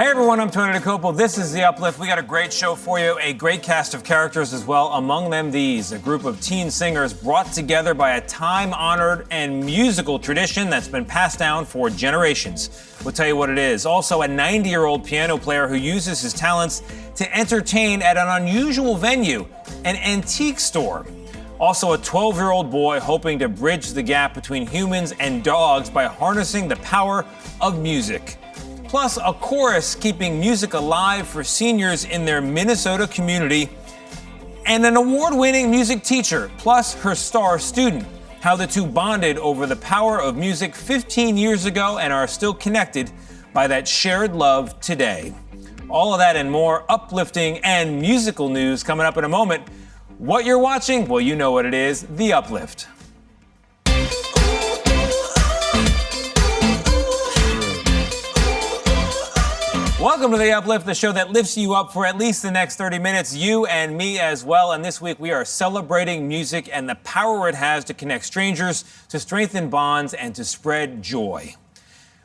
Hey everyone, I'm Tony DeCopo. This is The Uplift. We got a great show for you, a great cast of characters as well. Among them these, a group of teen singers brought together by a time-honored and musical tradition that's been passed down for generations. We'll tell you what it is. Also, a 90-year-old piano player who uses his talents to entertain at an unusual venue, an antique store. Also, a 12-year-old boy hoping to bridge the gap between humans and dogs by harnessing the power of music. Plus, a chorus keeping music alive for seniors in their Minnesota community, and an award-winning music teacher, plus her star student. How the two bonded over the power of music 15 years ago and are still connected by that shared love today. All of that and more uplifting and musical news coming up in a moment. What you're watching? Well, you know what it is, The Uplift. Welcome to The Uplift, the show that lifts you up for at least the next 30 minutes, you and me as well. And this week we are celebrating music and the power it has to connect strangers, to strengthen bonds, and to spread joy.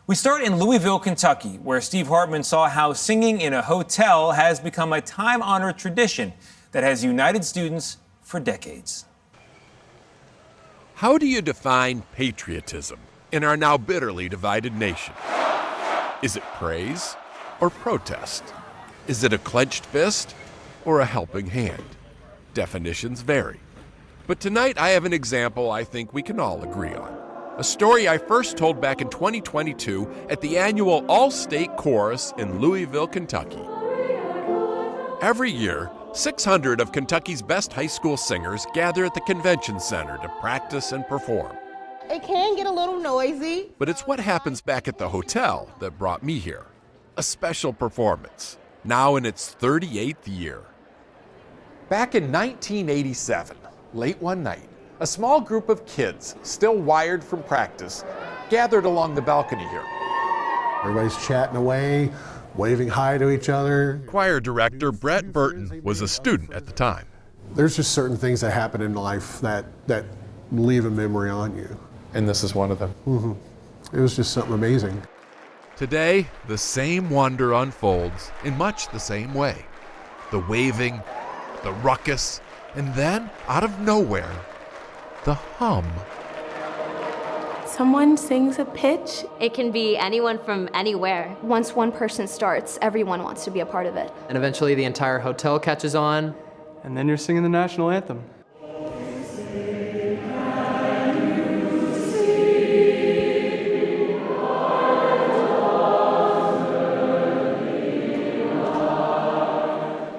We start in Louisville, Kentucky, where Steve Hartman saw how singing in a hotel has become a time-honored tradition that has united students for decades. How do you define patriotism in our now bitterly divided nation? Is it praise or protest? Is it a clenched fist or a helping hand? Definitions vary. But tonight I have an example I think we can all agree on. A story I first told back in 2022 at the annual All-State Chorus in Louisville, Kentucky. Every year, 600 of Kentucky's best high school singers gather at the convention center to practice and perform. It can get a little noisy. But it's what happens back at the hotel that brought me here. A special performance, now in its 38th year. Back in 1987, late one night, a small group of kids, still wired from practice, gathered along the balcony here. Everybody's chatting away, waving hi to each other. Choir director Brett Burton was a student at the time. There's just certain things that happen in life that leave a memory on you. And this is one of them. It was just something amazing. Today, the same wonder unfolds in much the same way. The waving, the ruckus, and then, out of nowhere, the hum. Someone sings a pitch. It can be anyone from anywhere. Once one person starts, everyone wants to be a part of it. And eventually the entire hotel catches on. And then you're singing the national anthem.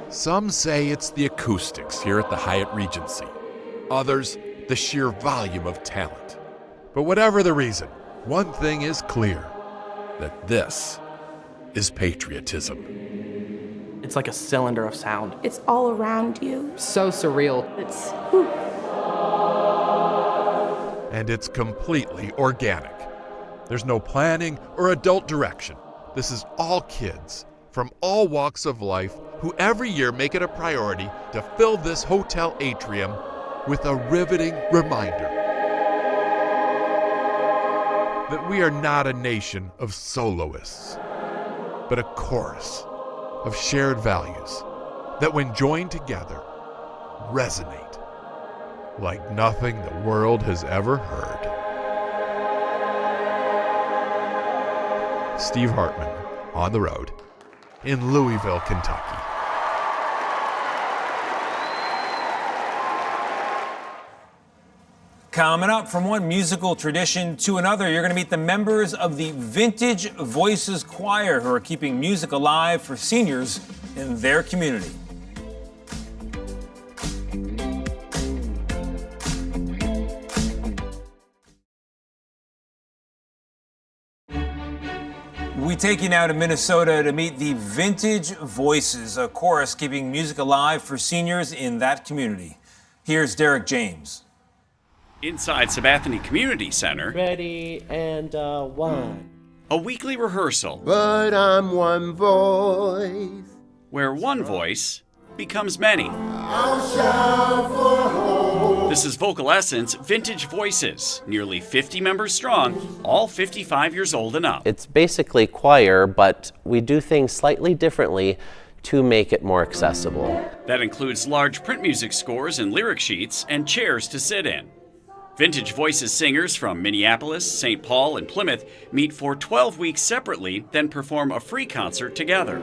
Some say it's the acoustics here at the Hyatt Regency. Others, the sheer volume of talent. But whatever the reason, one thing is clear, that this is patriotism. It's like a cylinder of sound. It's all around you. So surreal. It's And it's completely organic. There's no planning or adult direction. This is all kids from all walks of life who every year make it a priority to fill this hotel atrium with a riveting reminder that we are not a nation of soloists, but a chorus of shared values that, when joined together, resonate like nothing the world has ever heard. Steve Hartman, on the road in Louisville, Kentucky. Coming up, from one musical tradition to another, you're going to meet the members of the Vintage Voices Choir who are keeping music alive for seniors in their community. We take you now to Minnesota to meet the Vintage Voices, a chorus keeping music alive for seniors in that community. Here's Derek James. Inside Sabathani Community Center, ready and one. A weekly rehearsal. But I'm one voice. Where one voice becomes many. I'll shout for hope. This is Vocal Essence Vintage Voices, nearly 50 members strong, all 55 years old and up. It's basically choir, but we do things slightly differently to make it more accessible. That includes large print music scores and lyric sheets and chairs to sit in. Vintage Voices singers from Minneapolis, St. Paul, and Plymouth meet for 12 weeks separately, then perform a free concert together.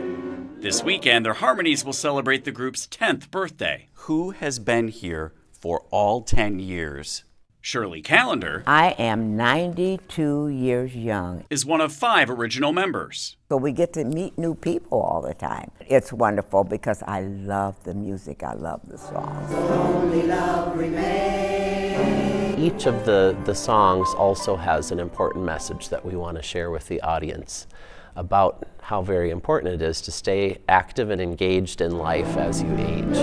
This weekend, their harmonies will celebrate the group's 10th birthday. Who has been here for all 10 years? Shirley Callender, I am 92 years young. is one of 5 original members. So we get to meet new people all the time. It's wonderful because I love the music, I love the songs. Only love remains. Each of the songs also has an important message that we want to share with the audience about how very important it is to stay active and engaged in life as you age.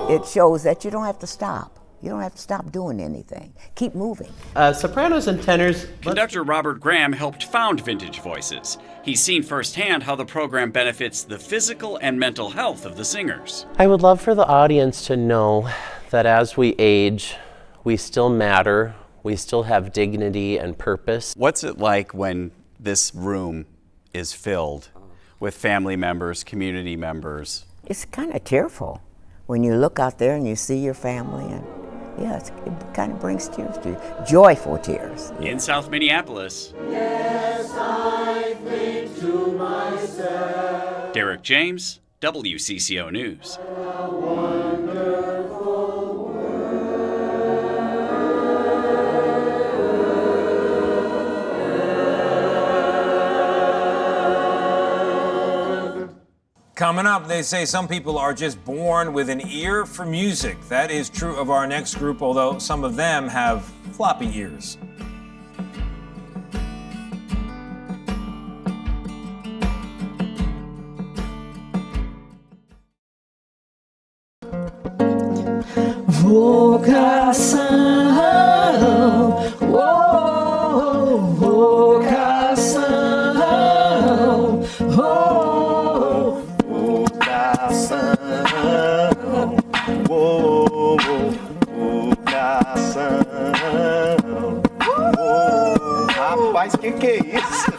It shows that you don't have to stop. You don't have to stop doing anything. Keep moving. Sopranos and tenors. Conductor Robert Graham helped found Vintage Voices. He's seen firsthand how the program benefits the physical and mental health of the singers. I would love for the audience to know that as we age, we still matter, we still have dignity and purpose. What's it like when this room is filled with family members, community members? It's kind of tearful when you look out there and you see your family, and it kind of brings tears to you, joyful tears. In South Minneapolis, Yes, I think to myself. Derek James, WCCO News. Coming up, they say some people are just born with an ear for music. That is true of our next group, although some of them have floppy ears. Vocação, oh, vocação, oh, vocação, oh, vocação, oh, rapaz, que é isso?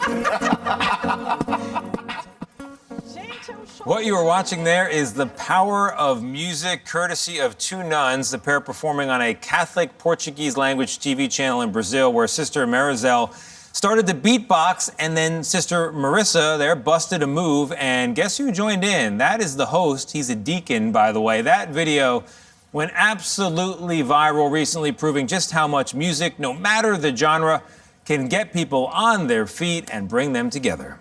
What you are watching there is The Power of Music, courtesy of 2 nuns, the pair performing on a Catholic Portuguese language TV channel in Brazil, where Sister Marizel started to beatbox, and then Sister Marissa there busted a move, and guess who joined in? That is the host. He's a deacon, by the way. That video went absolutely viral recently, proving just how much music, no matter the genre, can get people on their feet and bring them together.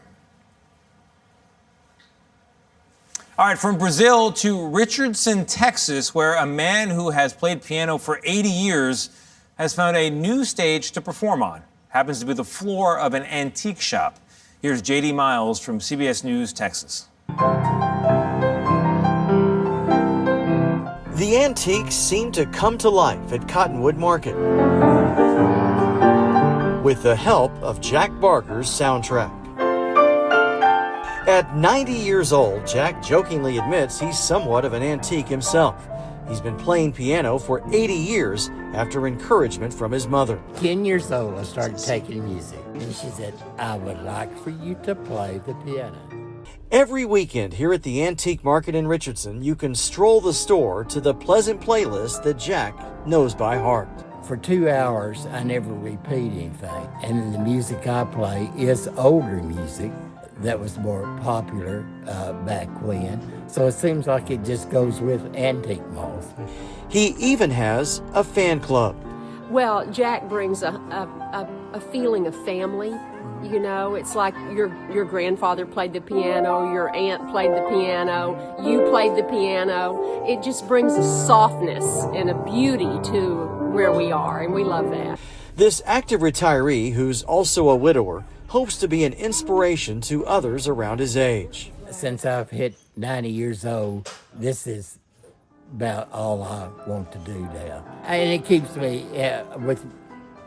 All right, from Brazil to Richardson, Texas, where a man who has played piano for 80 years has found a new stage to perform on. Happens to be the floor of an antique shop. Here's J.D. Miles from CBS News, Texas. The antiques seem to come to life at Cottonwood Market with the help of Jack Barker's soundtrack. At 90 years old, Jack jokingly admits he's somewhat of an antique himself. He's been playing piano for 80 years after encouragement from his mother. 10 years old, I started taking music, and she said, I would like for you to play the piano. Every weekend here at the Antique Market in Richardson, you can stroll the store to the pleasant playlist that Jack knows by heart. For 2 hours, I never repeat anything, and the music I play is older music that was more popular back when. So it seems like it just goes with antique malls. He even has a fan club. Well, Jack brings a feeling of family. You know, it's like your grandfather played the piano, your aunt played the piano, you played the piano. It just brings a softness and a beauty to where we are, and we love that. This active retiree, who's also a widower, hopes to be an inspiration to others around his age. Since I've hit 90 years old, this is about all I want to do now. And it keeps me with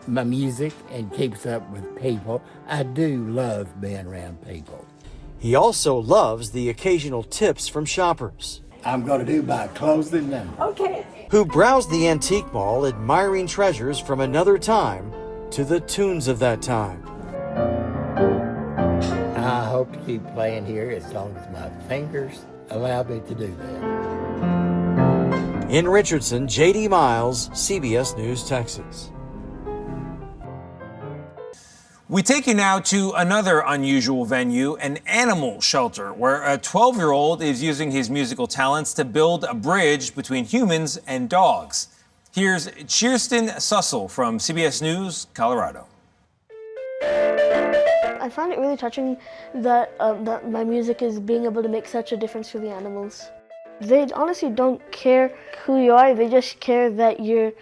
my music and keeps up with people. I do love being around people. He also loves the occasional tips from shoppers. I'm going to do my closing number. Okay. who browsed the antique mall admiring treasures from another time to the tunes of that time. I hope to keep playing here as long as my fingers allow me to do that. In Richardson, J.D. Miles, CBS News, Texas. We take you now to another unusual venue, an animal shelter, where a 12-year-old is using his musical talents to build a bridge between humans and dogs. Here's Kirsten Sussel from CBS News, Colorado. I find it really touching that, that my music is being able to make such a difference for the animals. They honestly don't care who you are, they just care that you're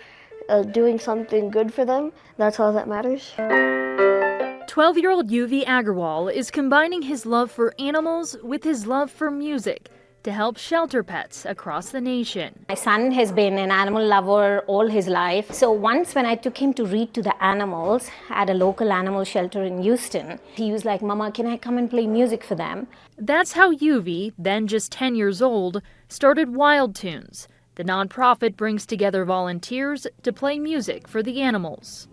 doing something good for them. That's all that matters. 12-year-old Yuvi Agarwal is combining his love for animals with his love for music to help shelter pets across the nation. My son has been an animal lover all his life. So once when I took him to read to the animals at a local animal shelter in Houston, he was like, "Mama, can I come and play music for them?" That's how Yuvi, then just 10 years old, started Wild Tunes. The nonprofit brings together volunteers to play music for the animals.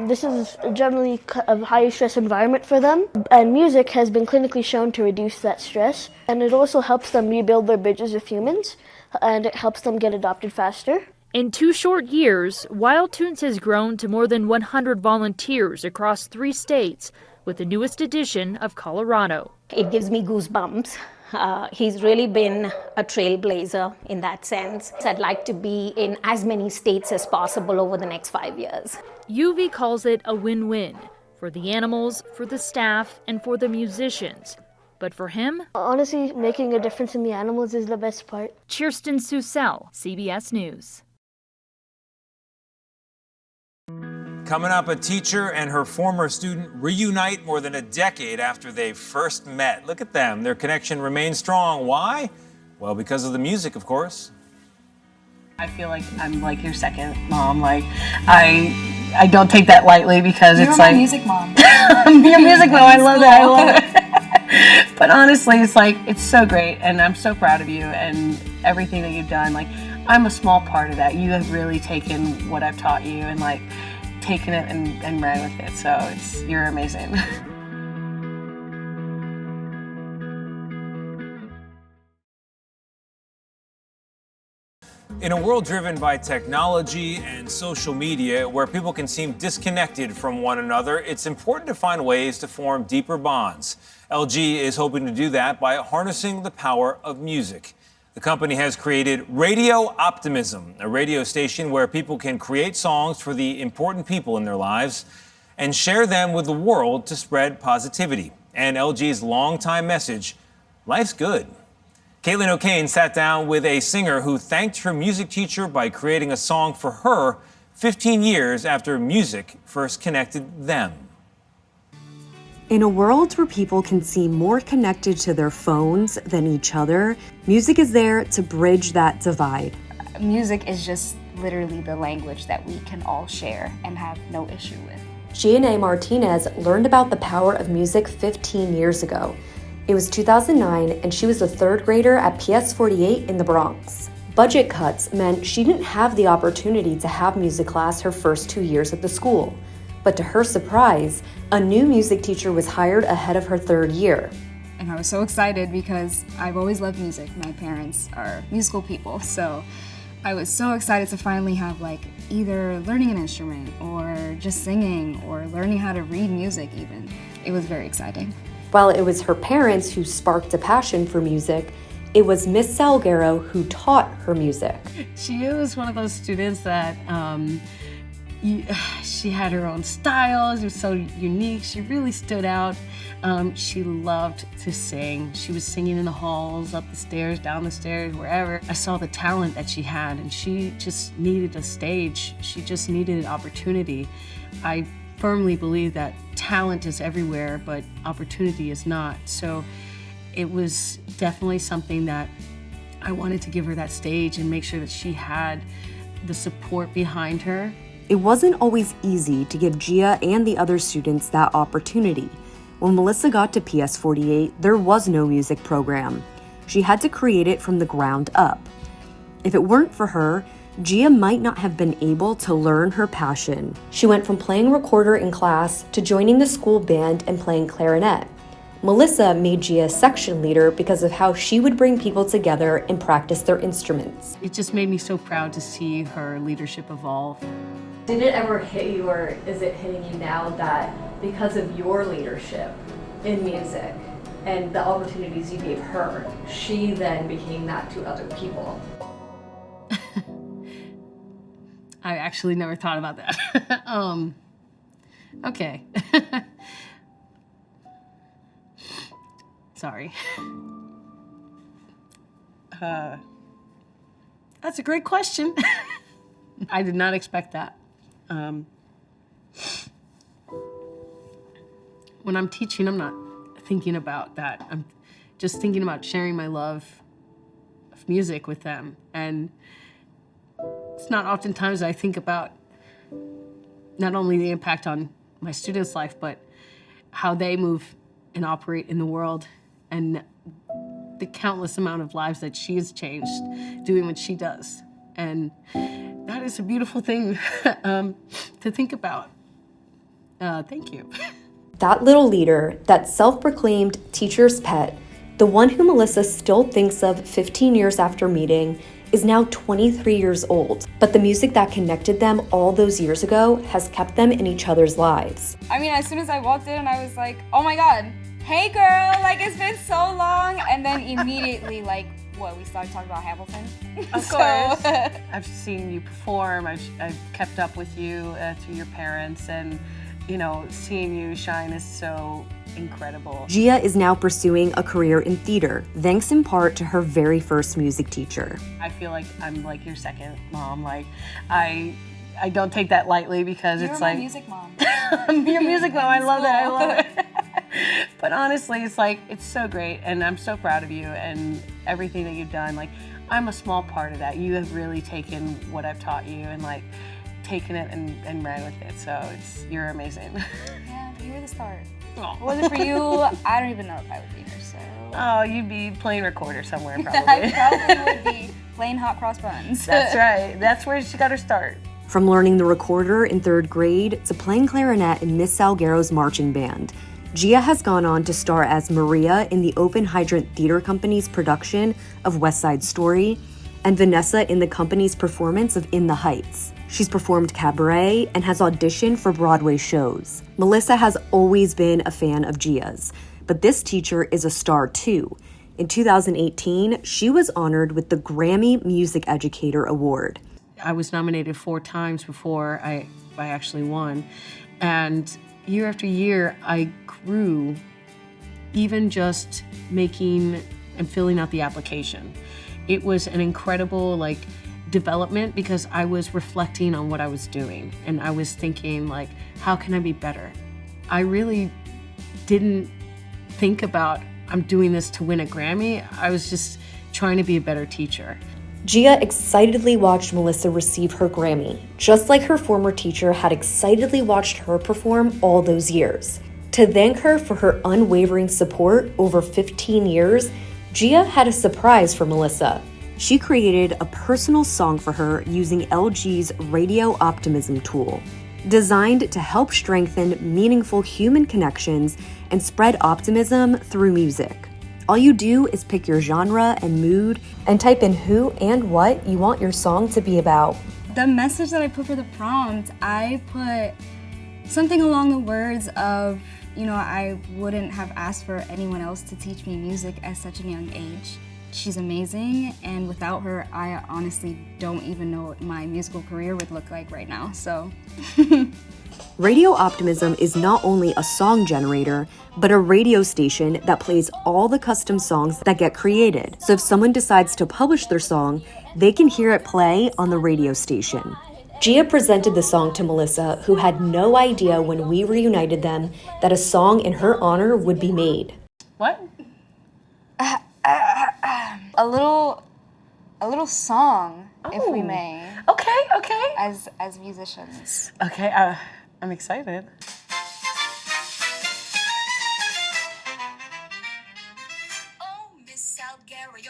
This is generally a high stress environment for them, and music has been clinically shown to reduce that stress, and it also helps them rebuild their bridges with humans, and it helps them get adopted faster. In 2 short years, Wild Tunes has grown to more than 100 volunteers across 3 states, with the newest edition of Colorado. It gives me goosebumps. He's really been a trailblazer in that sense. I'd like to be in as many states as possible over the next 5 years. Yuvi calls it a win-win for the animals, for the staff, and for the musicians. But for him, honestly, making a difference in the animals is the best part. Kirsten Sussel, CBS News. Coming up, a teacher and her former student reunite more than a decade after they first met. Look at them. Their connection remains strong. Why? Well, because of the music, of course. I feel like I'm like your second mom. Like, I don't take that lightly because it's like... You're my music mom. Your music mom. I love that. I love it. But honestly, it's like, it's so great. And I'm so proud of you and everything that you've done. Like, I'm a small part of that. You have really taken what I've taught you and like taken it and ran with it. So you're amazing. In a world driven by technology and social media, where people can seem disconnected from one another, it's important to find ways to form deeper bonds. LG is hoping to do that by harnessing the power of music. The company has created Radio Optimism, a radio station where people can create songs for the important people in their lives and share them with the world to spread positivity. And LG's longtime message, life's good. Caitlin O'Kane sat down with a singer who thanked her music teacher by creating a song for her 15 years after music first connected them. In a world where people can seem more connected to their phones than each other, music is there to bridge that divide. Music is just literally the language that we can all share and have no issue with. Gia Martinez learned about the power of music 15 years ago. It was 2009, and she was a 3rd grader at PS48 in the Bronx. Budget cuts meant she didn't have the opportunity to have music class her first 2 years at the school. But to her surprise, a new music teacher was hired ahead of her 3rd year. And I was so excited because I've always loved music. My parents are musical people, so I was so excited to finally have like either learning an instrument or just singing or learning how to read music even. It was very exciting. While it was her parents who sparked a passion for music, it was Miss Salguero who taught her music. She was one of those students that she had her own style. She was so unique. She really stood out. She loved to sing. She was singing in the halls, up the stairs, down the stairs, wherever. I saw the talent that she had, and she just needed a stage. She just needed an opportunity. I firmly believe that talent is everywhere, but opportunity is not. So it was definitely something that I wanted to give her that stage and make sure that she had the support behind her. It wasn't always easy to give Gia and the other students that opportunity. When Melissa got to PS48, there was no music program. She had to create it from the ground up. If it weren't for her, Gia might not have been able to learn her passion. She went from playing recorder in class to joining the school band and playing clarinet. Melissa made Gia section leader because of how she would bring people together and practice their instruments. It just made me so proud to see her leadership evolve. Did it ever hit you, or is it hitting you now, that because of your leadership in music and the opportunities you gave her, she then became that to other people? I actually never thought about that. Okay. Sorry. That's a great question. I did not expect that. When I'm teaching, I'm not thinking about that. I'm just thinking about sharing my love of music with them. And it's not oftentimes I think about not only the impact on my students' life, but how they move and operate in the world, and the countless amount of lives that she has changed doing what she does. And that is a beautiful thing to think about. Thank you. That little leader, that self-proclaimed teacher's pet, the one who Melissa still thinks of 15 years after meeting, is now 23 years old. But the music that connected them all those years ago has kept them in each other's lives. I mean, as soon as I walked in, I was like, oh my God, hey girl, like it's been so long. And then immediately, like, we started talking about Hamilton. Of course. I've seen you perform, I've kept up with you through your parents, and you know, seeing you shine is so incredible. Gia is now pursuing a career in theater, thanks in part to her very first music teacher. I feel like I'm like your second mom. Like, I don't take that lightly because it's like— You're my music mom. I'm your music mom, I love that, I love it. But honestly, it's like, it's so great, and I'm so proud of you and everything that you've done. Like, I'm a small part of that. You have really taken what I've taught you and like taken it and ran with it. So you're amazing. Yeah, you were the start. Aww. If it wasn't for you, I don't even know if I would be here, so. Oh, you'd be playing recorder somewhere probably. I probably would be playing hot cross buns. That's right. That's where she got her start. From learning the recorder in 3rd grade to playing clarinet in Miss Salguero's marching band, Gia has gone on to star as Maria in the Open Hydrant Theater Company's production of West Side Story, and Vanessa in the company's performance of In the Heights. She's performed cabaret and has auditioned for Broadway shows. Melissa has always been a fan of Gia's, but this teacher is a star too. In 2018, she was honored with the Grammy Music Educator Award. I was nominated 4 times before I actually won. And year after year, I grew, even just making and filling out the application. It was an incredible development because I was reflecting on what I was doing, and I was thinking how can I be better? I really didn't think about I'm doing this to win a Grammy. I was just trying to be a better teacher. Gia excitedly watched Melissa receive her Grammy, just like her former teacher had excitedly watched her perform all those years. To thank her for her unwavering support over 15 years, Gia had a surprise for Melissa. She created a personal song for her using LG's Radio Optimism tool, designed to help strengthen meaningful human connections and spread optimism through music. All you do is pick your genre and mood and type in who and what you want your song to be about. The message that I put for the prompt, I put something along the words of, I wouldn't have asked for anyone else to teach me music at such a young age. She's amazing, and without her, I honestly don't even know what my musical career would look like right now, so. Radio Optimism is not only a song generator, but a radio station that plays all the custom songs that get created. So if someone decides to publish their song, they can hear it play on the radio station. Gia presented the song to Melissa, who had no idea when we reunited them that a song in her honor would be made. What? A little song, if we may. Okay. As musicians. Okay, I'm excited. Oh, Miss Salguero,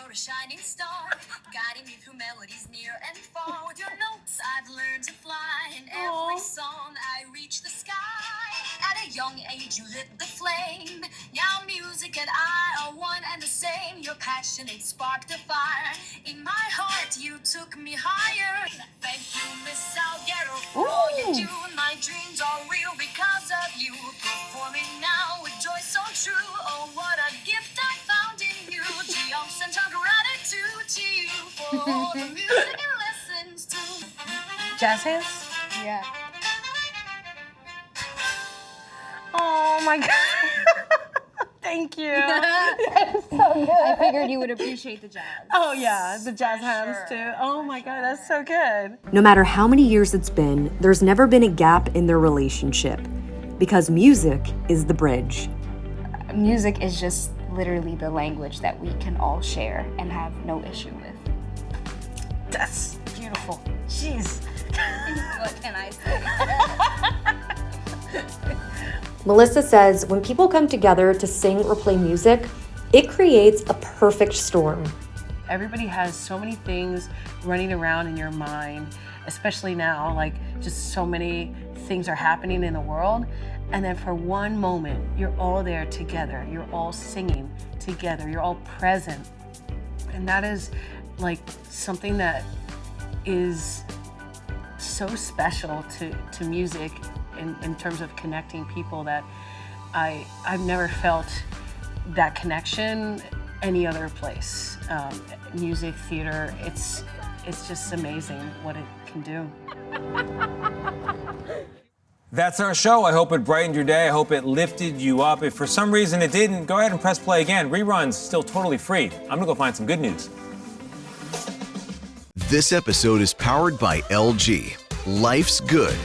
young age you lit the flame. Now music and I are one and the same. Your passion, it sparked a fire. In my heart, you took me higher. Thank you, Miss Salguero, for all you do. My dreams are real because of you. Performing now with joy so true. Oh, what a gift I found in you. Gia sends her gratitude to you for all the music it listens to. Jazz hands? Yeah. Oh my God. Thank you. That's so good. I figured you would appreciate the jazz. Oh yeah, the jazz hands too. Oh my God, that's so good. No matter how many years it's been, there's never been a gap in their relationship because music is the bridge. Music is just literally the language that we can all share and have no issue with. That's beautiful. Jeez. What can I say? Melissa says when people come together to sing or play music, it creates a perfect storm. Everybody has so many things running around in your mind, especially now, like just so many things are happening in the world. And then for one moment, you're all there together. You're all singing together. You're all present. And that is like something that is so special to music in terms of connecting people that I've never felt that connection any other place. Music, theater, it's just amazing what it can do. That's our show. I hope it brightened your day. I hope it lifted you up. If for some reason it didn't, go ahead and press play again. Reruns still totally free. I'm gonna go find some good news. This episode is powered by LG. Life's good.